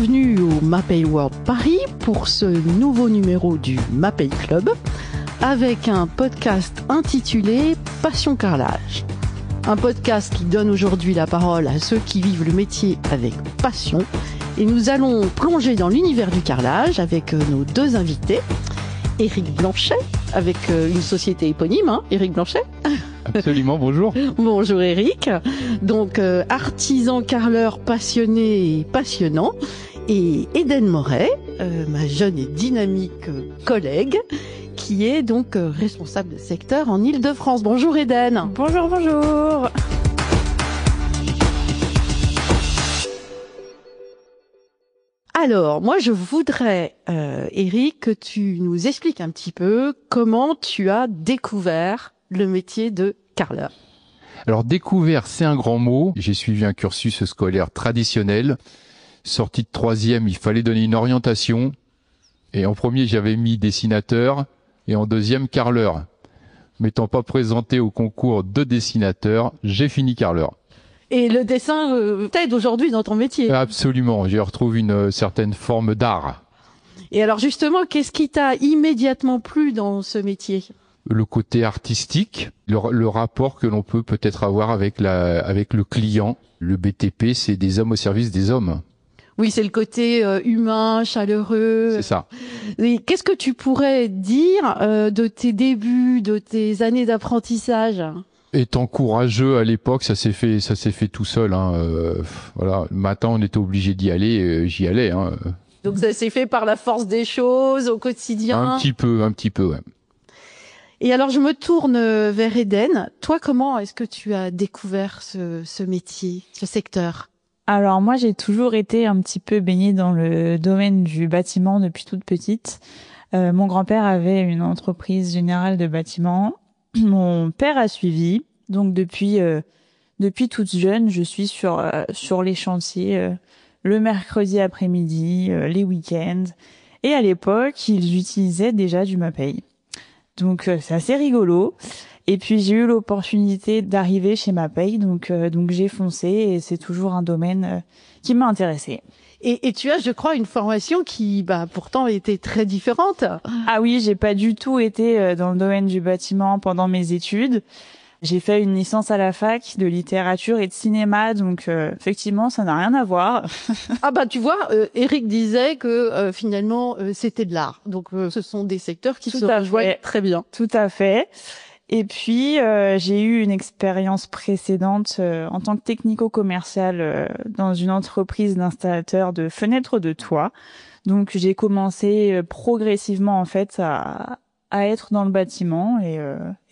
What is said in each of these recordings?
bienvenue au Mapei World Paris pour ce nouveau numéro du Mapei Club avec un podcast intitulé Passion Carrelage. Un podcast qui donne aujourd'hui la parole à ceux qui vivent le métier avec passion. Et nous allons plonger dans l'univers du carrelage avec nos deux invités. Éric Blanchet, avec une société éponyme, Éric Blanchet. Absolument, bonjour. Bonjour Éric. Donc, artisan carreleur passionné et passionnant. Et Eden Moret, ma jeune et dynamique collègue, qui est donc responsable de secteur en Île-de-France. Bonjour Eden. Bonjour, bonjour. Alors, moi, je voudrais, Éric, que tu nous expliques un petit peu comment tu as découvert le métier de carreleur. Alors, découvert, c'est un grand mot. J'ai suivi un cursus scolaire traditionnel. Sorti de troisième, il fallait donner une orientation. Et en premier, j'avais mis dessinateur. Et en deuxième, carreleur. M'étant pas présenté au concours de dessinateur, j'ai fini carreleur. Et le dessin t'aide aujourd'hui dans ton métier. Absolument, j'y retrouve une certaine forme d'art. Et alors justement, qu'est-ce qui t'a immédiatement plu dans ce métier ? Le côté artistique, le rapport que l'on peut peut-être avoir avec le client. Le BTP, c'est des hommes au service des hommes. Oui, c'est le côté humain, chaleureux. C'est ça. Et qu'est-ce que tu pourrais dire de tes débuts, de tes années d'apprentissage ? Étant courageux à l'époque, ça s'est fait tout seul. Voilà, le matin on était obligé d'y aller, j'y allais. Donc ça s'est fait par la force des choses au quotidien. Un petit peu, ouais. Et alors je me tourne vers Eden. Toi, comment est-ce que tu as découvert ce métier, ce secteur ? Alors moi, j'ai toujours été un petit peu baignée dans le domaine du bâtiment depuis toute petite. Mon grand-père avait une entreprise générale de bâtiment. Mon père a suivi, donc depuis toute jeune, je suis sur les chantiers le mercredi après-midi, les week-ends. Et à l'époque, ils utilisaient déjà du Mapei. Donc c'est assez rigolo. Et puis j'ai eu l'opportunité d'arriver chez Mapei, donc j'ai foncé et c'est toujours un domaine qui m'a intéressée. Et tu as, je crois, une formation qui, pourtant, était très différente. Ah oui, j'ai pas du tout été dans le domaine du bâtiment pendant mes études. J'ai fait une licence à la fac de littérature et de cinéma, donc effectivement, ça n'a rien à voir. Tu vois, Éric disait que finalement, c'était de l'art. Donc, ce sont des secteurs qui se rejoignent très bien. Tout à fait. Et puis, j'ai eu une expérience précédente en tant que technico-commercial dans une entreprise d'installateurs de fenêtres de toit. Donc, j'ai commencé progressivement, en fait, à être dans le bâtiment et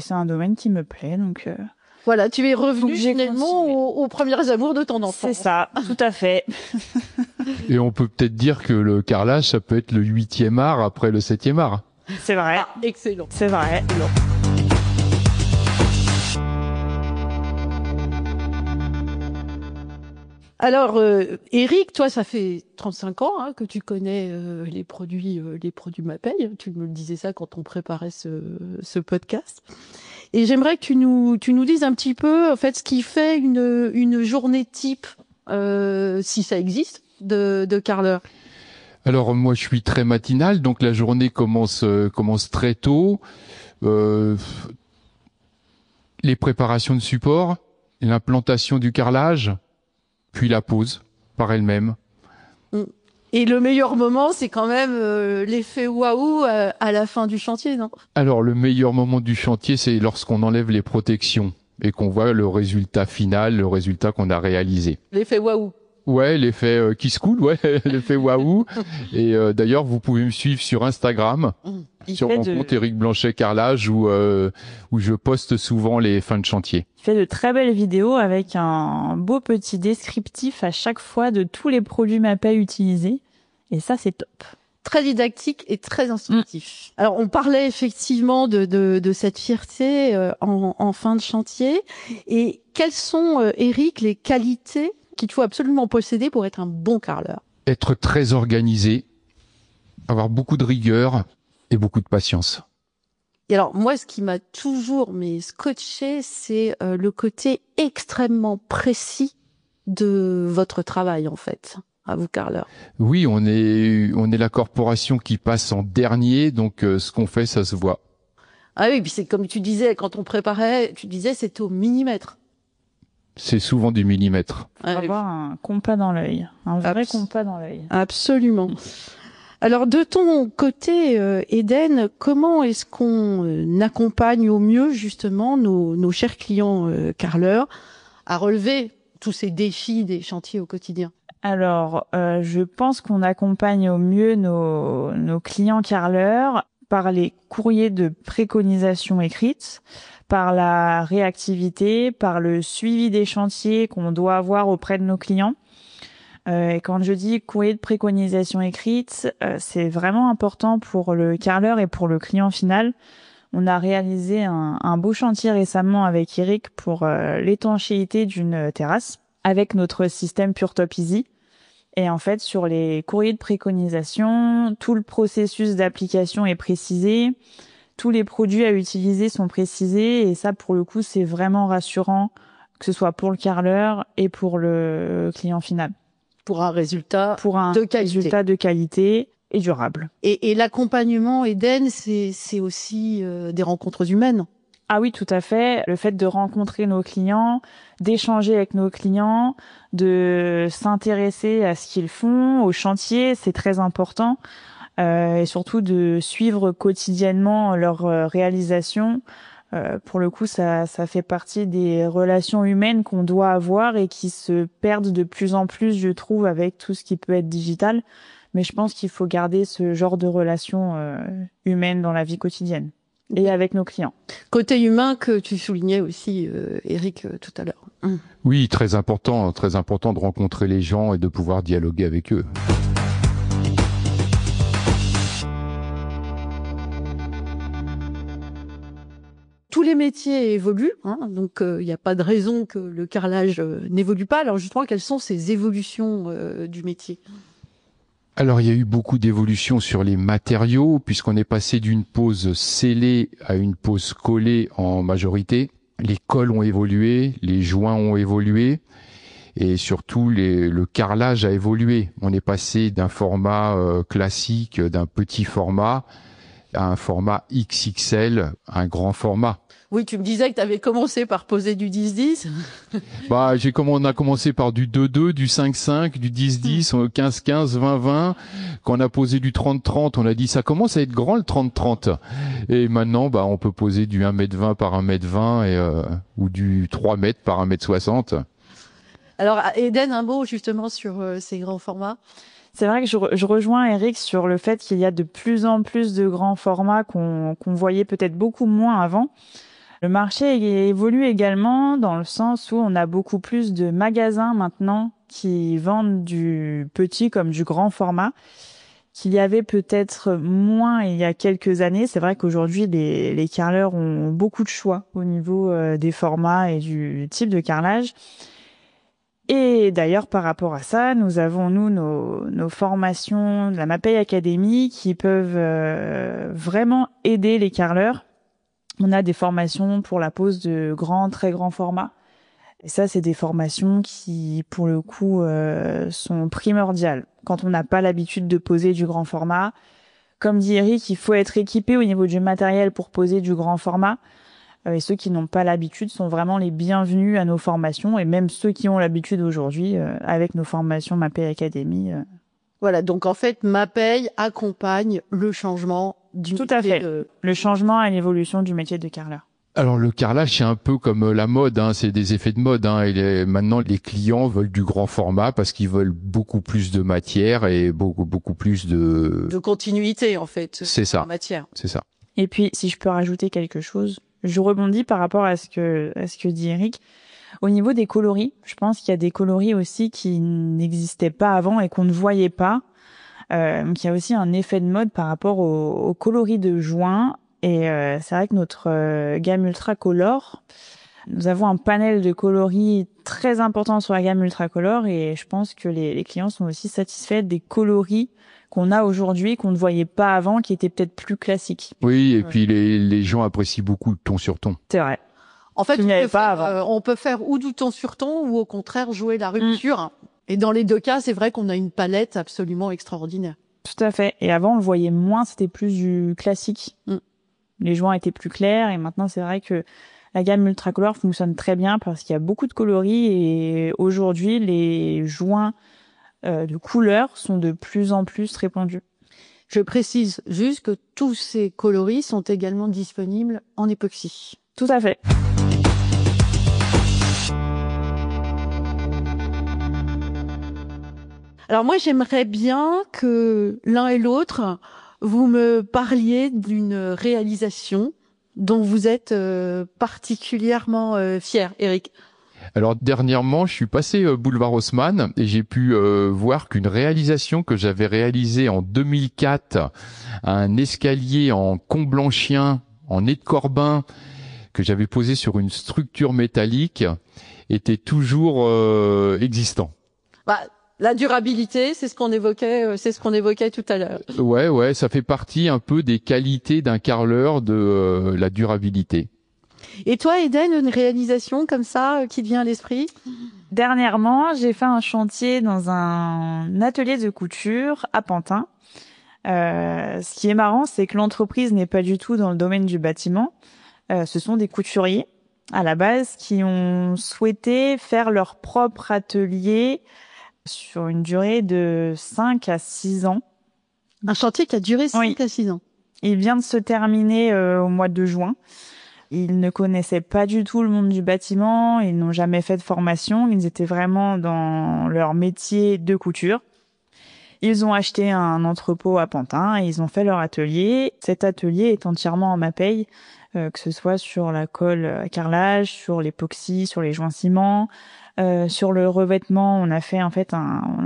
c'est un domaine qui me plaît. Donc, voilà, tu es revenu finalement aux premiers amours de ton enfance. C'est ça, tout à fait. Et on peut peut-être dire que le carrelage, ça peut être le 8e art après le 7e art. C'est vrai. Ah, excellent. C'est vrai. Excellent. Alors, Éric, toi, ça fait 35 ans que tu connais les produits Mapei. Tu me le disais ça quand on préparait ce podcast. Et j'aimerais que tu nous dises un petit peu, en fait, ce qui fait une journée type, si ça existe, de carreleur. Alors moi, je suis très matinal, donc la journée commence très tôt. Les préparations de support, l'implantation du carrelage, puis la pause par elle-même. Et le meilleur moment, c'est quand même l'effet waouh à la fin du chantier, non ? Alors le meilleur moment du chantier, c'est lorsqu'on enlève les protections et qu'on voit le résultat final, le résultat qu'on a réalisé. L'effet waouh. Ouais, l'effet kiss cool, ouais, l'effet waouh. Et d'ailleurs, vous pouvez me suivre sur Instagram, sur mon compte Éric Blanchet Carrelage, où je poste souvent les fins de chantier. Il fait de très belles vidéos avec un beau petit descriptif à chaque fois de tous les produits Mapei utilisés. Et ça, c'est top. Très didactique et très instructif. Alors, on parlait effectivement de cette fierté en fin de chantier. Et quelles sont, Éric, les qualités qu'il faut absolument posséder pour être un bon carreleur ? Être très organisé, avoir beaucoup de rigueur et beaucoup de patience. Et alors, moi, ce qui m'a toujours scotché, c'est le côté extrêmement précis de votre travail, en fait. à vous, carreleurs. Oui, on est la corporation qui passe en dernier, donc ce qu'on fait, ça se voit. Ah oui, puis c'est comme tu disais, quand on préparait, tu disais c'était au millimètre. C'est souvent du millimètre. Faut avoir un compas dans l'œil, un vrai compas dans l'œil. Absolument. Alors de ton côté, Eden, comment est-ce qu'on accompagne au mieux justement nos chers clients carreleurs à relever tous ces défis des chantiers au quotidien? Alors, je pense qu'on accompagne au mieux nos clients carreleurs par les courriers de préconisation écrites, par la réactivité, par le suivi des chantiers qu'on doit avoir auprès de nos clients. Et quand je dis courrier de préconisation écrite, c'est vraiment important pour le carreleur et pour le client final. On a réalisé un beau chantier récemment avec Eric pour l'étanchéité d'une terrasse avec notre système Pure Top Easy. Et en fait, sur les courriers de préconisation, tout le processus d'application est précisé, tous les produits à utiliser sont précisés, et ça, pour le coup, c'est vraiment rassurant, que ce soit pour le carreleur et pour le client final. Pour un résultat de qualité et durable. Et l'accompagnement, Eden, c'est aussi des rencontres humaines. Ah oui, tout à fait. Le fait de rencontrer nos clients, d'échanger avec nos clients, de s'intéresser à ce qu'ils font, au chantier, c'est très important. Et surtout de suivre quotidiennement leur réalisation. Pour le coup, ça fait partie des relations humaines qu'on doit avoir et qui se perdent de plus en plus, je trouve, avec tout ce qui peut être digital. Mais je pense qu'il faut garder ce genre de relations humaines dans la vie quotidienne et avec nos clients. Côté humain que tu soulignais aussi, Eric, tout à l'heure. Oui, très important de rencontrer les gens et de pouvoir dialoguer avec eux. Tous les métiers évoluent, donc il n'y a pas de raison que le carrelage n'évolue pas. Alors justement, quelles sont ces évolutions du métier ? Alors il y a eu beaucoup d'évolutions sur les matériaux, puisqu'on est passé d'une pose scellée à une pose collée en majorité. Les cols ont évolué, les joints ont évolué, et surtout le carrelage a évolué. On est passé d'un format classique, d'un petit format, à un format XXL, un grand format. Oui, tu me disais que tu avais commencé par poser du 10-10. On a commencé par du 2-2, du 5-5, du 10-10, 15-15, 20-20. Quand on a posé du 30-30, on a dit ça commence à être grand le 30-30. Et maintenant, on peut poser du 1m20 par 1m20 ou du 3 mètres par 1m60. Alors, Eden, un mot justement sur ces grands formats. C'est vrai que je rejoins Eric sur le fait qu'il y a de plus en plus de grands formats qu'on voyait peut-être beaucoup moins avant. Le marché évolue également dans le sens où on a beaucoup plus de magasins maintenant qui vendent du petit comme du grand format, qu'il y avait peut-être moins il y a quelques années. C'est vrai qu'aujourd'hui, les carreleurs ont beaucoup de choix au niveau des formats et du type de carrelage. Et d'ailleurs, par rapport à ça, nous avons, nos formations de la Mapei Academy qui peuvent vraiment aider les carreleurs. On a des formations pour la pose de très grands formats. Et ça, c'est des formations qui, pour le coup, sont primordiales. Quand on n'a pas l'habitude de poser du grand format, comme dit Eric, il faut être équipé au niveau du matériel pour poser du grand format. Et ceux qui n'ont pas l'habitude sont vraiment les bienvenus à nos formations. Et même ceux qui ont l'habitude aujourd'hui, avec nos formations Mapei Academy. Voilà, donc en fait, Mapei accompagne le changement du métier. Tout à fait. Le changement et l'évolution du métier de carreleur. Alors le carrelage, c'est un peu comme la mode, c'est des effets de mode. Maintenant, les clients veulent du grand format parce qu'ils veulent beaucoup plus de matière et beaucoup plus de continuité en fait. C'est ça. En matière. C'est ça. Et puis, si je peux rajouter quelque chose, je rebondis par rapport à ce que dit Eric. Au niveau des coloris, je pense qu'il y a des coloris aussi qui n'existaient pas avant et qu'on ne voyait pas. Donc il y a aussi un effet de mode par rapport aux coloris de joints. Et c'est vrai que notre gamme Ultra Color, nous avons un panel de coloris très important sur la gamme Ultra Color et je pense que les clients sont aussi satisfaits des coloris qu'on a aujourd'hui, qu'on ne voyait pas avant, qui étaient peut-être plus classiques. Oui, et puis les gens apprécient beaucoup le ton sur ton. C'est vrai. En fait, on peut faire ou du ton sur ton ou au contraire jouer la rupture. Et dans les deux cas, c'est vrai qu'on a une palette absolument extraordinaire. Tout à fait. Et avant, on le voyait moins, c'était plus du classique. Les joints étaient plus clairs et maintenant, c'est vrai que la gamme Ultracolor fonctionne très bien parce qu'il y a beaucoup de coloris et aujourd'hui, les joints de couleurs sont de plus en plus répandus. Je précise juste que tous ces coloris sont également disponibles en époxy. Tout à fait. Alors moi, j'aimerais bien que l'un et l'autre, vous me parliez d'une réalisation dont vous êtes particulièrement fier, Eric. Alors dernièrement, je suis passé boulevard Haussmann et j'ai pu voir qu'une réalisation que j'avais réalisée en 2004, un escalier en comblanchien, en nez de corbin, que j'avais posé sur une structure métallique, était toujours existant. Bah, la durabilité, c'est ce qu'on évoquait tout à l'heure. Ouais, ça fait partie un peu des qualités d'un carreleur, de la durabilité. Et toi, Eden, une réalisation comme ça qui te vient à l'esprit? Dernièrement, j'ai fait un chantier dans un atelier de couture à Pantin. Ce qui est marrant, c'est que l'entreprise n'est pas du tout dans le domaine du bâtiment. Ce sont des couturiers, à la base, qui ont souhaité faire leur propre atelier sur une durée de 5 à 6 ans. Un chantier qui a duré 5 à 6 ans. Il vient de se terminer au mois de juin. Ils ne connaissaient pas du tout le monde du bâtiment, ils n'ont jamais fait de formation, ils étaient vraiment dans leur métier de couture. Ils ont acheté un entrepôt à Pantin et ils ont fait leur atelier. Cet atelier est entièrement en Mapei, que ce soit sur la colle à carrelage, sur l'époxy, sur les joints ciment, sur le revêtement. On a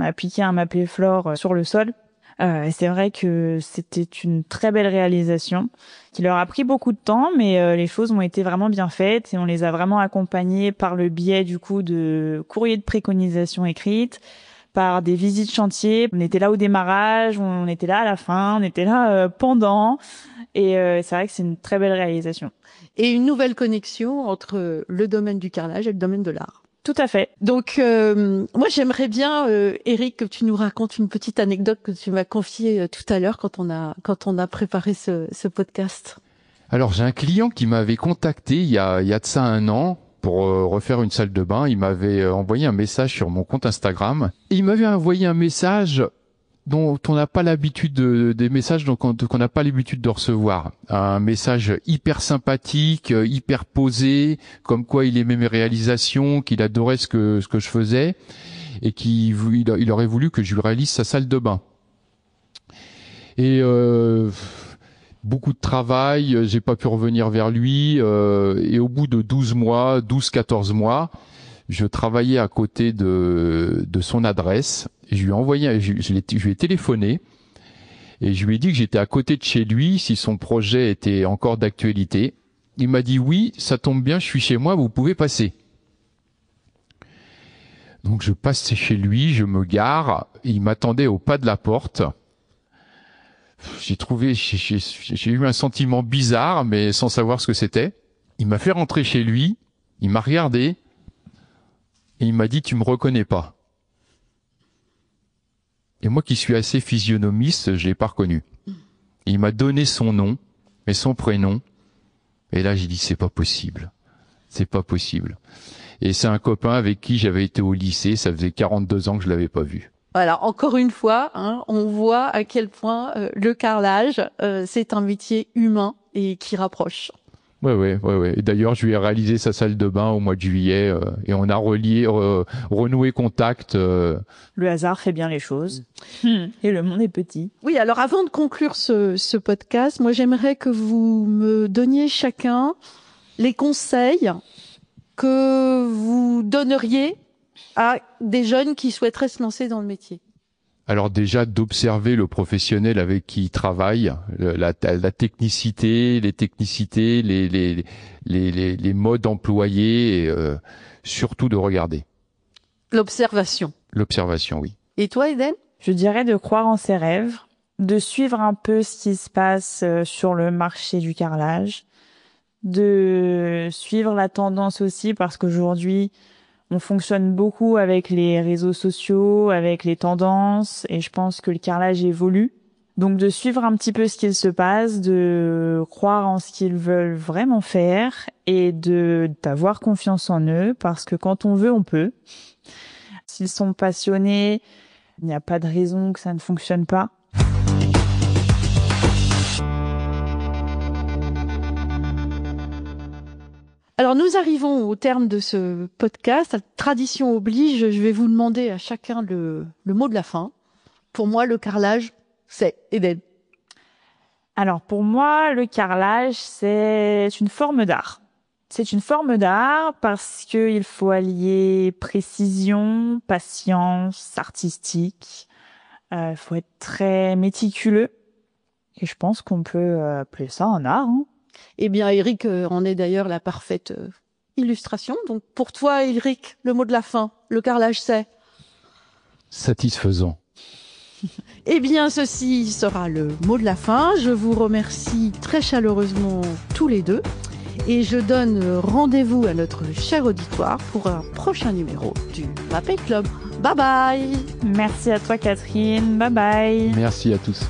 appliqué un Mapei Floor sur le sol. Et c'est vrai que c'était une très belle réalisation qui leur a pris beaucoup de temps, mais les choses ont été vraiment bien faites et on les a vraiment accompagnés par le biais du coup de courriers de préconisation écrites, par des visites chantier. On était là au démarrage, on était là à la fin, on était là pendant. Et c'est vrai que c'est une très belle réalisation. Et une nouvelle connexion entre le domaine du carrelage et le domaine de l'art. Tout à fait. Donc, moi, j'aimerais bien, Eric, que tu nous racontes une petite anecdote que tu m'as confiée tout à l'heure quand on a préparé ce podcast. Alors, j'ai un client qui m'avait contacté il y a de ça 1 an pour refaire une salle de bain. Il m'avait envoyé un message sur mon compte Instagram. Et il m'avait envoyé un message dont on n'a pas l'habitude des messages qu'on n'a pas l'habitude de recevoir. Un message hyper sympathique, hyper posé, comme quoi il aimait mes réalisations, qu'il adorait ce que je faisais et il aurait voulu que je lui réalise sa salle de bain. Et beaucoup de travail, j'ai pas pu revenir vers lui et au bout de 12-14 mois, je travaillais à côté de son adresse. Je lui ai envoyé, je lui ai téléphoné et je lui ai dit que j'étais à côté de chez lui si son projet était encore d'actualité. Il m'a dit oui, ça tombe bien, je suis chez moi, vous pouvez passer. Donc je passe chez lui, je me gare, il m'attendait au pas de la porte. J'ai eu un sentiment bizarre, mais sans savoir ce que c'était. Il m'a fait rentrer chez lui, il m'a regardé et il m'a dit tu me reconnais pas. Et moi qui suis assez physionomiste, je l'ai pas reconnu. Il m'a donné son nom et son prénom. Et là, j'ai dit, c'est pas possible. C'est pas possible. Et c'est un copain avec qui j'avais été au lycée. Ça faisait 42 ans que je l'avais pas vu. Voilà, encore une fois, on voit à quel point le carrelage, c'est un métier humain et qui rapproche. Ouais. Et d'ailleurs, je lui ai réalisé sa salle de bain au mois de juillet et on a renoué contact. Le hasard fait bien les choses. Et le monde est petit. Oui, alors avant de conclure ce podcast, moi j'aimerais que vous me donniez chacun les conseils que vous donneriez à des jeunes qui souhaiteraient se lancer dans le métier. Alors déjà d'observer le professionnel avec qui il travaille, la technicité, les modes employés, et surtout de regarder. L'observation. L'observation, oui. Et toi, Eden? Je dirais de croire en ses rêves, de suivre un peu ce qui se passe sur le marché du carrelage, de suivre la tendance aussi parce qu'aujourd'hui, On fonctionne beaucoup avec les réseaux sociaux, avec les tendances, et je pense que le carrelage évolue. Donc de suivre un petit peu ce qu'il se passe, de croire en ce qu'ils veulent vraiment faire et d'avoir confiance en eux, parce que quand on veut, on peut. S'ils sont passionnés, il n'y a pas de raison que ça ne fonctionne pas. Alors nous arrivons au terme de ce podcast. Tradition oblige, je vais vous demander à chacun le mot de la fin. Pour moi, le carrelage, c'est Eden. Alors pour moi, le carrelage, c'est une forme d'art. C'est une forme d'art parce qu'il faut allier précision, patience, artistique. Il faut être très méticuleux. Et je pense qu'on peut appeler ça un art. Eh bien, Eric en est d'ailleurs la parfaite illustration. Donc, pour toi, Eric, le mot de la fin, le carrelage, c'est Satisfaisant. Eh bien, ceci sera le mot de la fin. Je vous remercie très chaleureusement tous les deux. Et je donne rendez-vous à notre cher auditoire pour un prochain numéro du Mapei Club. Bye bye. Merci à toi, Catherine. Bye bye. Merci à tous.